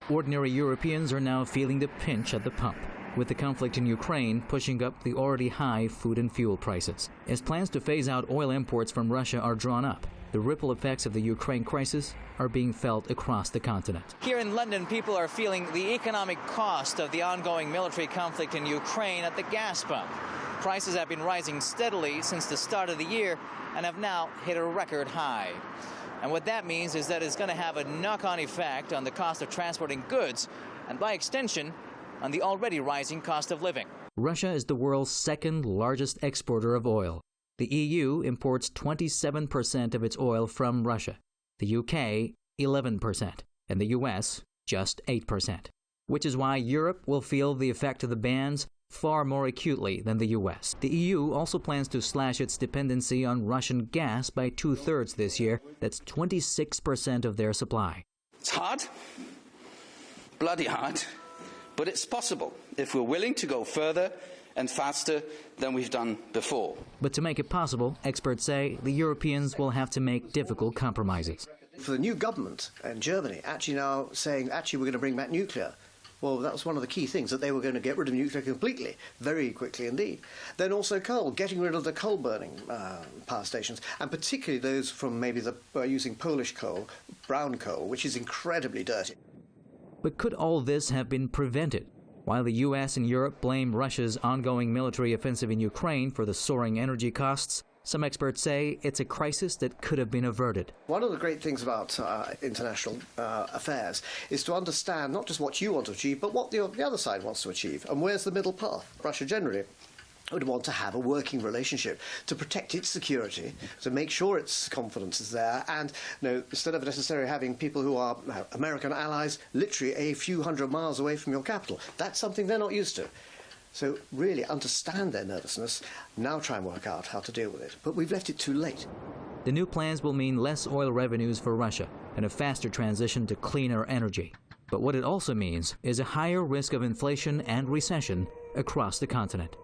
Ordinary Europeans are now feeling the pinch at the pump, with the conflict in Ukraine pushing up the already high food and fuel prices. As plans to phase out oil imports from Russia are drawn up, the ripple effects of the Ukraine crisis are being felt across the continent. Here in London, people are feeling the economic cost of the ongoing military conflict in Ukraine at the gas pump. Prices have been rising steadily since the start of the year and have now hit a record high. And what that means is that it's going to have a knock-on effect on the cost of transporting goods and, by extension, on the already rising cost of living. Russia is the world's second largest exporter of oil. The EU imports 27% of its oil from Russia, the UK 11%, and the US just 8%, which is why Europe will feel the effect of the bans far more acutely than the US. The EU also plans to slash its dependency on Russian gas by 2/3 this year. That's 26% of their supply. It's hard, bloody hard, but it's possible if we're willing to go further and faster than we've done before. But to make it possible, experts say the Europeans will have to make difficult compromises. For the new government in Germany actually now saying, actually, we're going to bring back nuclear. Well, that was one of the key things, that they were going to get rid of nuclear completely, very quickly indeed. Then also coal, getting rid of the coal-burning power stations, and particularly those from maybe using Polish coal, brown coal, which is incredibly dirty. But could all this have been prevented? While the US and Europe blame Russia's ongoing military offensive in Ukraine for the soaring energy costs, some experts say it's a crisis that could have been averted. One of the great things about international affairs is to understand not just what you want to achieve, but what the other side wants to achieve. And where's the middle path? Russia generally would want to have a working relationship to protect its security, to make sure its confidence is there, and instead of necessarily having people who are American allies literally a few hundred miles away from your capital. That's something they're not used to. So really understand their nervousness, now try and work out how to deal with it. But we've left it too late. The new plans will mean less oil revenues for Russia and a faster transition to cleaner energy. But what it also means is a higher risk of inflation and recession across the continent.